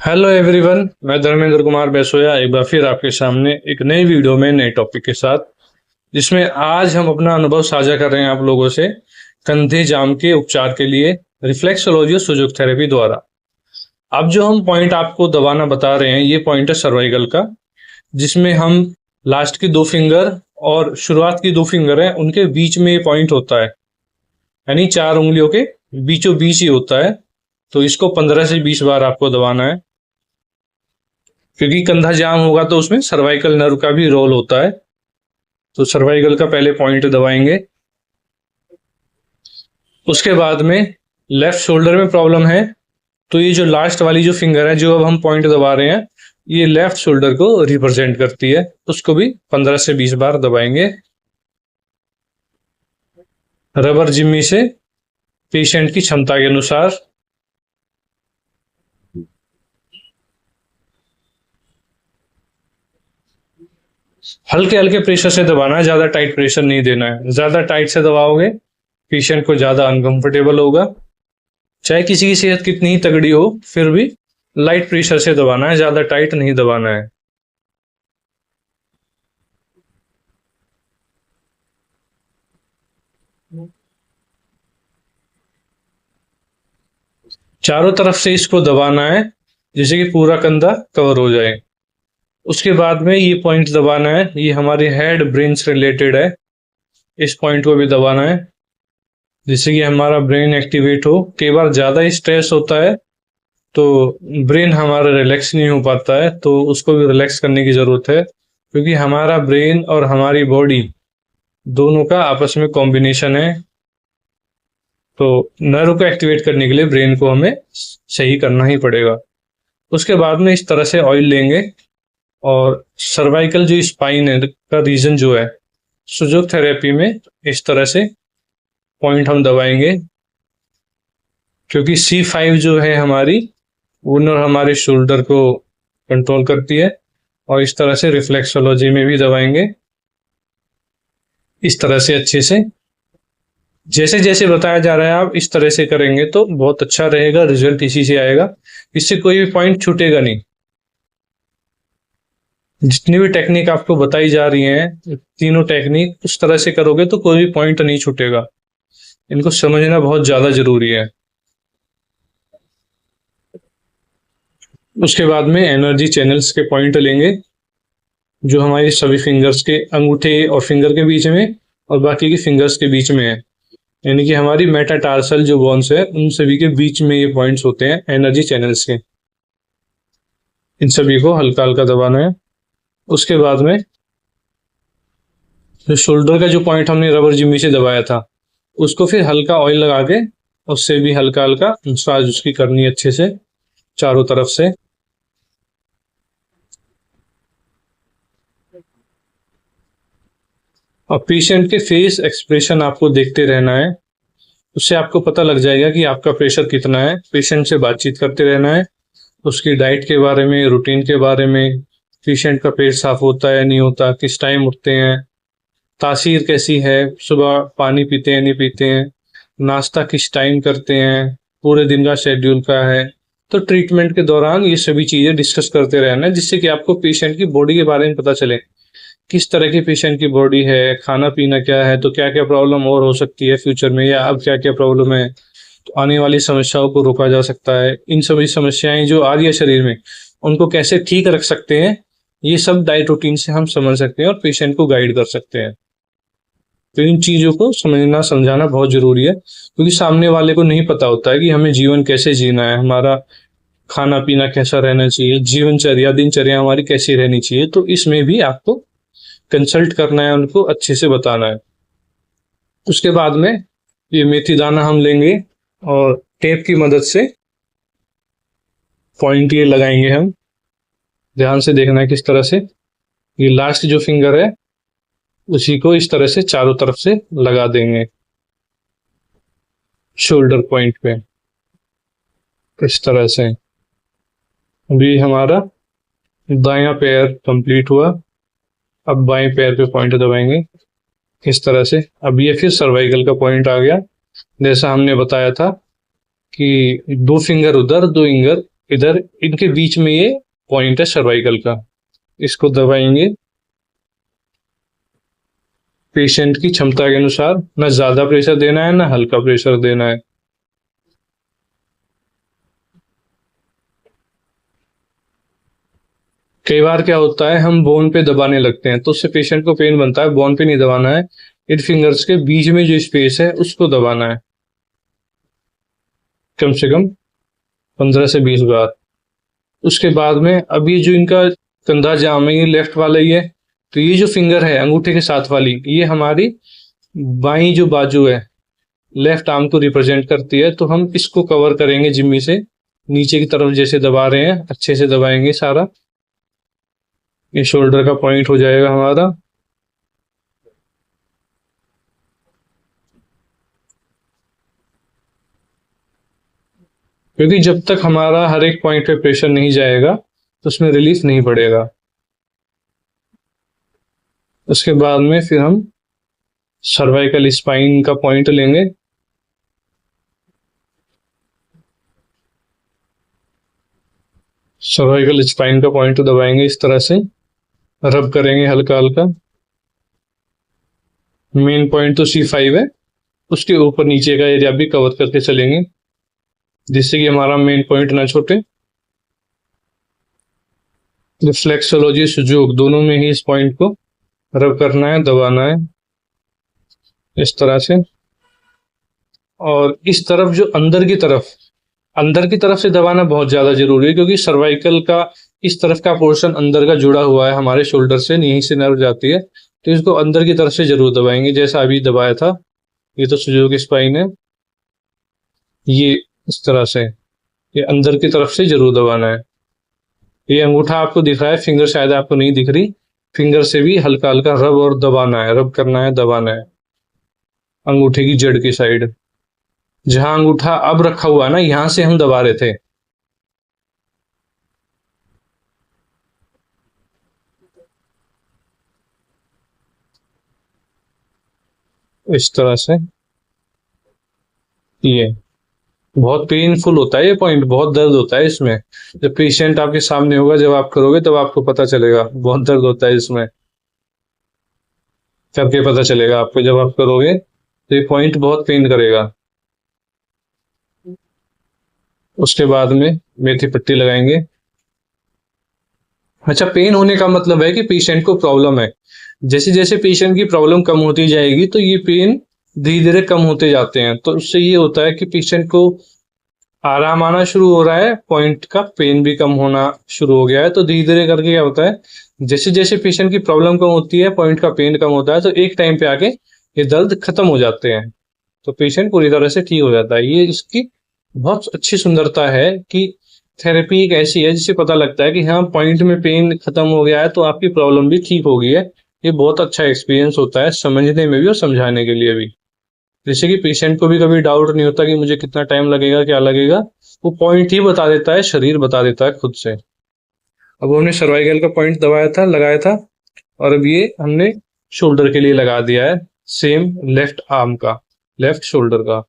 Hello everyone, मैं धर्मेंद्र कुमार बैसोया एक बार फिर आपके सामने एक नई वीडियो में नए टॉपिक के साथ, जिसमें आज हम अपना अनुभव साझा कर रहे हैं आप लोगों से कंधे जाम के उपचार के लिए रिफ्लेक्सोलॉजी और सुजोग थेरेपी द्वारा। अब जो हम पॉइंट आपको दबाना बता रहे हैं, ये पॉइंट है सर्वाइकल का, जिसमें हम लास्ट की दो फिंगर और शुरुआत की दो फिंगर है उनके बीच में ये पॉइंट होता है, यानी चार उंगलियों के बीचों बीच ही होता है। तो इसको 15 से 20 बार आपको दबाना है, क्योंकि कंधा जाम होगा तो उसमें सर्वाइकल नर्व का भी रोल होता है। तो सर्वाइकल का पहले पॉइंट दबाएंगे। उसके बाद में लेफ्ट शोल्डर में प्रॉब्लम है तो ये जो लास्ट वाली जो फिंगर है जो अब हम पॉइंट दबा रहे हैं, ये लेफ्ट शोल्डर को रिप्रेजेंट करती है। उसको भी 15 से 20 बार दबाएंगे रबर जिम्मी से, पेशेंट की क्षमता के अनुसार। हल्के हल्के प्रेशर से दबाना है, ज्यादा टाइट प्रेशर नहीं देना है। ज्यादा टाइट से दबाओगे पेशेंट को ज्यादा अनकंफर्टेबल होगा। चाहे किसी की सेहत कितनी ही तगड़ी हो, फिर भी लाइट प्रेशर से दबाना है, ज्यादा टाइट नहीं दबाना है। चारों तरफ से इसको दबाना है, जिससे कि पूरा कंधा कवर हो जाए। उसके बाद में ये पॉइंट दबाना है, ये हमारे हेड ब्रेन से रिलेटेड है। इस पॉइंट को भी दबाना है, जिससे कि हमारा ब्रेन एक्टिवेट हो। कई बार ज्यादा स्ट्रेस होता है तो ब्रेन हमारा रिलैक्स नहीं हो पाता है, तो उसको भी रिलैक्स करने की जरूरत है, क्योंकि हमारा ब्रेन और हमारी बॉडी दोनों का आपस में कॉम्बिनेशन है। तो नर्व को एक्टिवेट करने के लिए ब्रेन को हमें सही करना ही पड़ेगा। उसके बाद में इस तरह से ऑयल लेंगे और सर्वाइकल जो स्पाइन है का रीजन जो है, सुजोग थेरेपी में इस तरह से पॉइंट हम दबाएंगे, क्योंकि C5 जो है हमारी वो हमारे शोल्डर को कंट्रोल करती है। और इस तरह से रिफ्लेक्सोलॉजी में भी दबाएंगे इस तरह से अच्छे से। जैसे जैसे बताया जा रहा है आप इस तरह से करेंगे तो बहुत अच्छा रहेगा, रिजल्ट इसी से आएगा। इससे कोई भी पॉइंट छूटेगा नहीं। जितनी भी टेक्निक आपको बताई जा रही है, तीनों टेक्निक उस तरह से करोगे तो कोई भी पॉइंट नहीं छूटेगा। इनको समझना बहुत ज्यादा जरूरी है। उसके बाद में एनर्जी चैनल्स के पॉइंट लेंगे, जो हमारी सभी फिंगर्स के अंगूठे और फिंगर के बीच में और बाकी की फिंगर्स के बीच में है, यानी कि हमारी मेटाटार्सल जो बोन्स है उन सभी के बीच में ये पॉइंट्स होते हैं एनर्जी चैनल्स के। इन सभी को हल्का हल्का दबाना है। उसके बाद में जो शोल्डर का जो पॉइंट हमने रबर जिम्मी से दबाया था, उसको फिर हल्का ऑयल लगा के उससे भी हल्का हल्का मसाज उसकी करनी है अच्छे से चारों तरफ से। और पेशेंट के फेस एक्सप्रेशन आपको देखते रहना है, उससे आपको पता लग जाएगा कि आपका प्रेशर कितना है। पेशेंट से बातचीत करते रहना है, उसकी डाइट के बारे में, रूटीन के बारे में, पेशेंट का पेट साफ होता है नहीं होता, किस टाइम उठते हैं, तासीर कैसी है, सुबह पानी पीते हैं नहीं पीते हैं, नाश्ता किस टाइम करते हैं, पूरे दिन का शेड्यूल क्या है। तो ट्रीटमेंट के दौरान ये सभी चीजें डिस्कस करते रहना है, जिससे कि आपको पेशेंट की बॉडी के बारे में पता चले, किस तरह की पेशेंट की बॉडी है, खाना पीना क्या है, तो क्या क्या प्रॉब्लम और हो सकती है फ्यूचर में, या अब क्या क्या प्रॉब्लम है, तो आने वाली समस्याओं को रोका जा सकता है। इन सभी समस्याएं जो आ रही है शरीर में, उनको कैसे ठीक रख सकते हैं, ये सब डाइट रूटीन से हम समझ सकते हैं और पेशेंट को गाइड कर सकते हैं। तो इन चीजों को समझना समझाना बहुत जरूरी है, क्योंकि सामने वाले को नहीं पता होता है कि हमें जीवन कैसे जीना है, हमारा खाना पीना कैसा रहना चाहिए, जीवनचर्या दिनचर्या हमारी कैसी रहनी चाहिए। तो इसमें भी आपको कंसल्ट करना है, उनको अच्छे से बताना है। उसके बाद में ये मेथी दाना हम लेंगे और टेप की मदद से पॉइंट ये लगाएंगे हम। ध्यान से देखना है किस तरह से। ये लास्ट जो फिंगर है उसी को इस तरह से चारों तरफ से लगा देंगे शोल्डर पॉइंट पे, इस तरह से। अभी हमारा दायां पैर कंप्लीट हुआ, अब बाएं पैर पे पॉइंट दबाएंगे इस तरह से। अब ये फिर सर्वाइकल का पॉइंट आ गया। जैसा हमने बताया था कि दो फिंगर उधर दो फिंगर इधर इनके बीच में ये पॉइंट है सर्वाइकल का, इसको दबाएंगे पेशेंट की क्षमता के अनुसार, ना ज्यादा प्रेशर देना है ना हल्का प्रेशर देना है। कई बार क्या होता है हम बोन पे दबाने लगते हैं तो उससे पेशेंट को पेन बनता है, बोन पे नहीं दबाना है, इन फिंगर्स के बीच में जो स्पेस है उसको दबाना है कम से कम 15 से 20 बार। उसके बाद में अब ये जो इनका कंधा जाम है, ये लेफ्ट वाला ही है, तो ये जो फिंगर है अंगूठे के साथ वाली, ये हमारी बाई जो बाजू है लेफ्ट आर्म को रिप्रेजेंट करती है, तो हम इसको कवर करेंगे जिम्मी से, नीचे की तरफ जैसे दबा रहे हैं अच्छे से दबाएंगे सारा, ये शोल्डर का पॉइंट हो जाएगा हमारा। क्योंकि जब तक हमारा हर एक पॉइंट पे प्रेशर नहीं जाएगा तो उसमें रिलीफ नहीं पड़ेगा। उसके बाद में फिर हम सर्वाइकल स्पाइन का पॉइंट लेंगे, सर्वाइकल स्पाइन का पॉइंट दबाएंगे, इस तरह से रब करेंगे हल्का हल्का। मेन पॉइंट तो C5 है, उसके ऊपर नीचे का एरिया भी कवर करके चलेंगे जिससे कि हमारा मेन पॉइंट ना छूटे। रिफ्लेक्सोलॉजी सुजोग दोनों में ही इस पॉइंट को रब करना है, दबाना है इस तरह से। और इस तरफ जो अंदर की तरफ से दबाना बहुत ज्यादा जरूरी है, क्योंकि सर्वाइकल का इस तरफ का पोर्शन अंदर का जुड़ा हुआ है हमारे शोल्डर से, यहीं से नर्व जाती है, तो इसको अंदर की तरफ से जरूर दबाएंगे जैसा अभी दबाया था। ये तो सुजोग स्पाइन है, ये इस तरह से ये अंदर की तरफ से जरूर दबाना है। ये अंगूठा आपको दिख रहा है, फिंगर शायद आपको नहीं दिख रही, फिंगर से भी हल्का हल्का रब और दबाना है, रब करना है, दबाना है अंगूठे की जड़ की साइड, जहां अंगूठा अब रखा हुआ है ना, यहां से हम दबा रहे थे। इस तरह से ये बहुत पेनफुल होता है, ये पॉइंट बहुत दर्द होता है इसमें। जब पेशेंट आपके सामने होगा, जब आप करोगे तब आपको पता चलेगा, बहुत दर्द होता है इसमें, करके पता चलेगा आपको, जब आप करोगे तो ये पॉइंट बहुत पेन करेगा। उसके बाद में मेथी पट्टी लगाएंगे। अच्छा, पेन होने का मतलब है कि पेशेंट को प्रॉब्लम है। जैसे जैसे पेशेंट की प्रॉब्लम कम होती जाएगी तो ये पेन धीरे धीरे कम होते जाते हैं, तो उससे ये होता है कि पेशेंट को आराम आना शुरू हो रहा है, पॉइंट का पेन भी कम होना शुरू हो गया है। तो धीरे धीरे करके क्या होता है, जैसे जैसे पेशेंट की प्रॉब्लम कम होती है, पॉइंट का पेन कम होता है, तो एक टाइम पे आके ये दर्द खत्म हो जाते हैं, तो पेशेंट पूरी तरह से ठीक हो जाता है। ये इसकी बहुत अच्छी सुंदरता है कि थेरेपी एक ऐसी है जिससे पता लगता है कि हाँ, पॉइंट में पेन खत्म हो गया है तो आपकी प्रॉब्लम भी ठीक हो गई है। ये बहुत अच्छा एक्सपीरियंस होता है समझने में भी और समझाने के लिए भी। जैसे कि पेशेंट को भी कभी डाउट नहीं होता कि मुझे कितना टाइम लगेगा, क्या लगेगा, वो पॉइंट ही बता देता है, शरीर बता देता है खुद से। अब हमने सर्वाइकल का पॉइंट दबाया था, लगाया था, और अब ये हमने शोल्डर के लिए लगा दिया है, सेम लेफ्ट आर्म का, लेफ्ट शोल्डर का,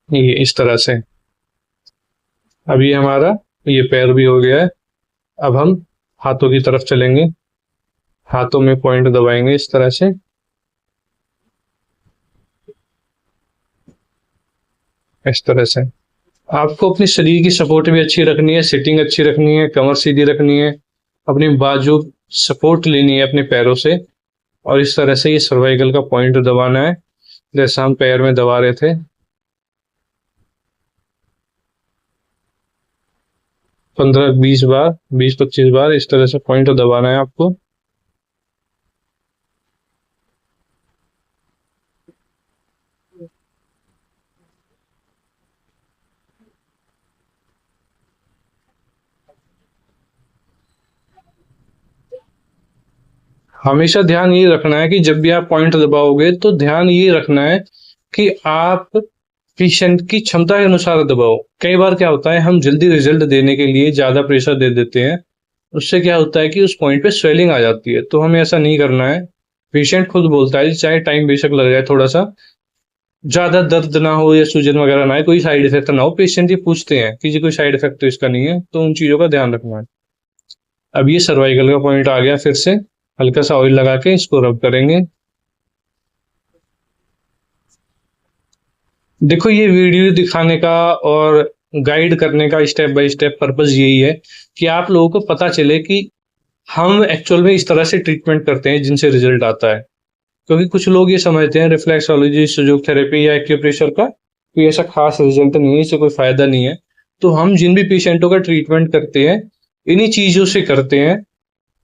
ये इस तरह से। अब ये हमारा ये पैर भी हो गया है। अब हम हाथों की तरफ चलेंगे, हाथों में पॉइंट दबाएंगे इस तरह से, इस तरह से। आपको अपने शरीर की सपोर्ट भी अच्छी रखनी है, सिटिंग अच्छी रखनी है, कमर सीधी रखनी है, अपनी बाजू सपोर्ट लेनी है अपने पैरों से, और इस तरह से ये सर्वाइकल का पॉइंट दबाना है जैसा हम पैर में दबा रहे थे। 15-20 बार, 20-25 बार इस तरह से पॉइंट दबाना है आपको। हमेशा ध्यान ये रखना है कि जब भी आप पॉइंट दबाओगे तो ध्यान ये रखना है कि आप पेशेंट की क्षमता के अनुसार दबाओ। कई बार क्या होता है, हम जल्दी रिजल्ट देने के लिए ज्यादा प्रेशर दे देते हैं, उससे क्या होता है कि उस पॉइंट पे स्वेलिंग आ जाती है, तो हमें ऐसा नहीं करना है। पेशेंट खुद बोलता है चाहे टाइम बेशक लग जाए थोड़ा सा, ज्यादा दर्द ना हो या सूजन वगैरह ना हो, कोई साइड इफेक्ट ना हो। पेशेंट ये पूछते हैं कि जी कोई साइड इफेक्ट तो इसका नहीं है, तो उन चीजों का ध्यान रखना है। अब ये सर्वाइकल का पॉइंट आ गया। फिर से हल्का सा ऑयल लगा के इसको रब करेंगे। देखो, ये वीडियो दिखाने का और गाइड करने का स्टेप बाय स्टेप पर्पस यही है कि आप लोगों को पता चले कि हम एक्चुअल में इस तरह से ट्रीटमेंट करते हैं जिनसे रिजल्ट आता है। क्योंकि कुछ लोग ये समझते हैं रिफ्लेक्सोलॉजी, सुजोग थेरेपी या एक्यूप्रेशर का कोई ऐसा खास रिजल्ट नहीं है, इससे कोई फायदा नहीं है। तो हम जिन भी पेशेंटों का ट्रीटमेंट करते हैं इन्हीं चीजों से करते हैं,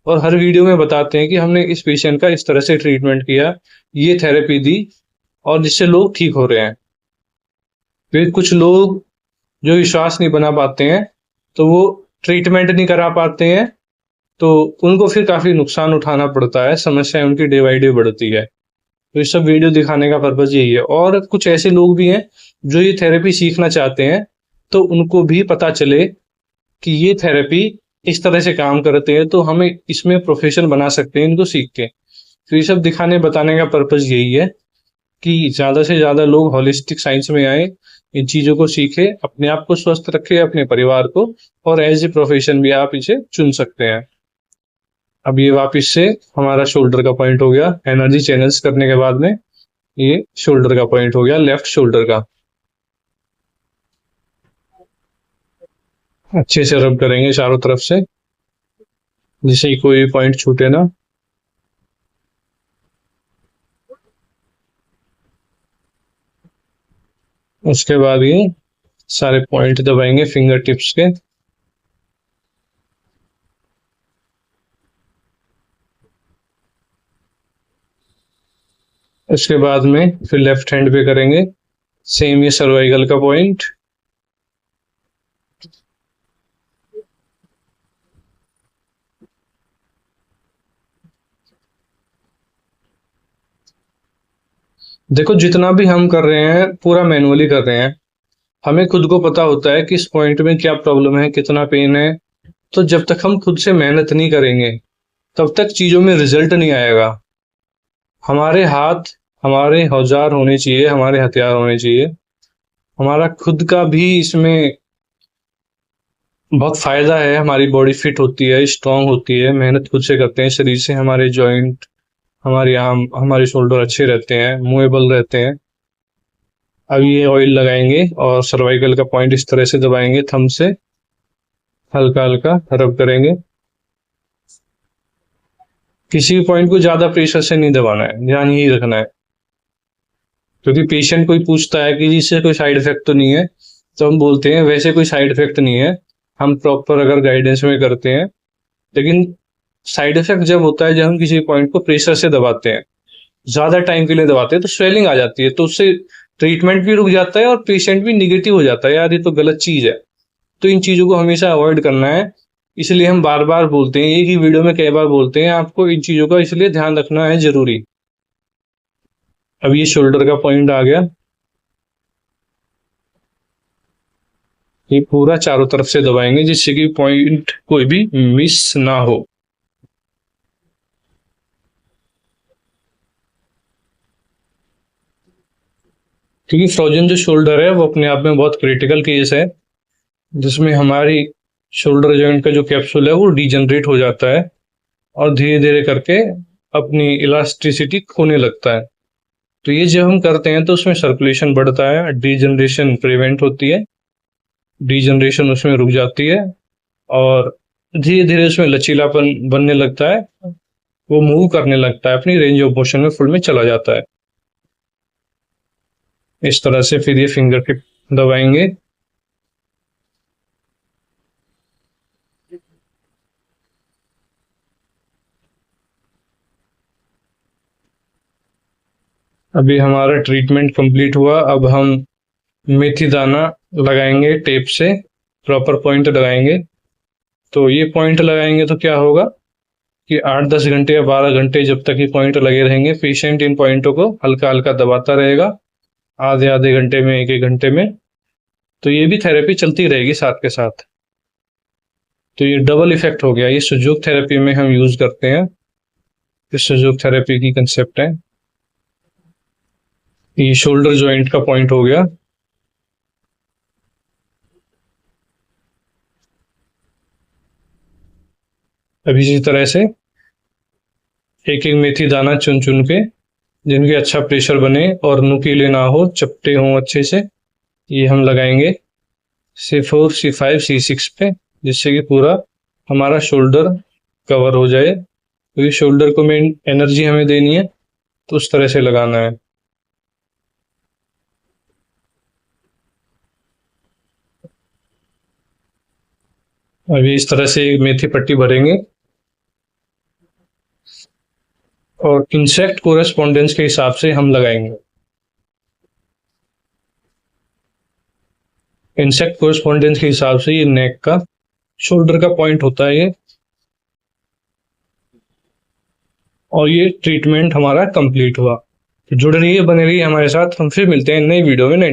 और हर वीडियो में बताते हैं कि हमने इस पेशेंट का इस तरह से ट्रीटमेंट किया, ये थेरेपी दी, और जिससे लोग ठीक हो रहे हैं। फिर कुछ लोग जो विश्वास नहीं बना पाते हैं, तो वो ट्रीटमेंट नहीं करा पाते हैं, तो उनको फिर काफी नुकसान उठाना पड़ता है, समस्याएं उनकी डे बाई डे बढ़ती है। तो ये सब वीडियो दिखाने का पर्पज यही है। और कुछ ऐसे लोग भी हैं जो ये थेरेपी सीखना चाहते हैं, तो उनको भी पता चले कि ये थेरेपी इस तरह से काम करते हैं, तो हमें इसमें प्रोफेशन बना सकते हैं इनको सीख के। तो ये सब दिखाने बताने का पर्पज यही है कि ज्यादा से ज्यादा लोग होलिस्टिक साइंस में आए, इन चीजों को सीखे, अपने आप को स्वस्थ रखे, अपने परिवार को, और एज ए प्रोफेशन भी आप इसे चुन सकते हैं। अब ये वापिस से हमारा शोल्डर का पॉइंट हो गया। एनर्जी चैनल्स करने के बाद में ये शोल्डर का पॉइंट हो गया, लेफ्ट शोल्डर का। अच्छे से रब करेंगे चारों तरफ से, जिससे कि कोई भी पॉइंट छूटे ना। उसके बाद ये सारे पॉइंट दबाएंगे फिंगर टिप्स के। उसके बाद में फिर लेफ्ट हैंड पे करेंगे सेम ये सर्वाइकल का पॉइंट। देखो, जितना भी हम कर रहे हैं पूरा मैनुअली कर रहे हैं। हमें खुद को पता होता है कि इस पॉइंट में क्या प्रॉब्लम है, कितना पेन है। तो जब तक हम खुद से मेहनत नहीं करेंगे तब तक चीजों में रिजल्ट नहीं आएगा। हमारे हाथ हमारे औजार होने चाहिए, हमारे हथियार होने चाहिए। हमारा खुद का भी इसमें बहुत फायदा है। हमारी बॉडी फिट होती है, स्ट्रांग होती है, मेहनत खुद से करते हैं शरीर से। हमारे जॉइंट, हमारे आर्म, हमारे शोल्डर अच्छे रहते हैं, मूवेबल रहते हैं। अब ये ऑयल लगाएंगे और सर्वाइकल का पॉइंट इस तरह से दबाएंगे, थंब से हल्का हल्का रब करेंगे। किसी भी पॉइंट को ज्यादा प्रेशर से नहीं दबाना है, ध्यान यही रखना है। क्योंकि पेशेंट कोई पूछता है कि इससे कोई साइड इफेक्ट तो नहीं है, तो हम बोलते हैं वैसे कोई साइड इफेक्ट नहीं है, हम प्रॉपर अगर गाइडेंस में करते हैं। लेकिन साइड इफेक्ट जब होता है जब हम किसी पॉइंट को प्रेशर से दबाते हैं, ज्यादा टाइम के लिए दबाते हैं, तो स्वेलिंग आ जाती है, तो उससे ट्रीटमेंट भी रुक जाता है और पेशेंट भी निगेटिव हो जाता है, यार ये तो गलत चीज है। तो इन चीजों को हमेशा अवॉइड करना है। इसलिए हम बार बार बोलते हैं, एक ही वीडियो में कई बार बोलते हैं आपको इन चीजों का, इसलिए ध्यान रखना है जरूरी। अब ये शोल्डर का पॉइंट आ गया। ये पूरा चारों तरफ से दबाएंगे जिससे कि पॉइंट कोई भी मिस ना हो। क्योंकि फ्रोजन जो शोल्डर है वो अपने आप में बहुत क्रिटिकल केस है, जिसमें हमारी शोल्डर जॉइंट का जो कैप्सूल है वो डिजनरेट हो जाता है और धीरे धीरे करके अपनी इलास्टिसिटी खोने लगता है। तो ये जब हम करते हैं तो उसमें सर्कुलेशन बढ़ता है, डिजनरेशन प्रिवेंट होती है, डिजनरेशन उसमें रुक जाती है, और धीरे धीरे उसमें लचीलापन बनने लगता है, वो मूव करने लगता है, अपनी रेंज ऑफ मोशन में फुल में चला जाता है। इस तरह से फिर ये फिंगर टिप दबाएंगे। अभी हमारा ट्रीटमेंट कंप्लीट हुआ। अब हम मेथी दाना लगाएंगे टेप से, प्रॉपर पॉइंट लगाएंगे। तो ये पॉइंट लगाएंगे तो क्या होगा कि 8-10 घंटे या 12 घंटे जब तक ये पॉइंट लगे रहेंगे, पेशेंट इन पॉइंटों को हल्का हल्का दबाता रहेगा, आधे आधे घंटे में, एक एक घंटे में। तो ये भी थेरेपी चलती रहेगी साथ के साथ। तो ये डबल इफेक्ट हो गया। ये सुजोग थेरेपी में हम यूज करते हैं, ये सुजोग थेरेपी की कंसेप्ट है। ये शोल्डर जॉइंट का पॉइंट हो गया। अब इसी तरह से एक एक मेथी दाना चुन चुन के, जिनके अच्छा प्रेशर बने और नुकीले ना हो, चपटे हों अच्छे से, ये हम लगाएंगे C4 C5 C6 पे, जिससे कि पूरा हमारा शोल्डर कवर हो जाए। तो ये शोल्डर को मेन एनर्जी हमें देनी है, तो उस तरह से लगाना है। अभी इस तरह से मेथी पट्टी भरेंगे और इंसेक्ट कोरेस्पोंडेंस के हिसाब से हम लगाएंगे। इंसेक्ट कोरेस्पोंडेंस के हिसाब से ये नेक का शोल्डर का पॉइंट होता है ये। और ये ट्रीटमेंट हमारा कंप्लीट हुआ। तो जुड़े रहिए, बने रहिए हमारे साथ। हम फिर मिलते हैं नई वीडियो में नए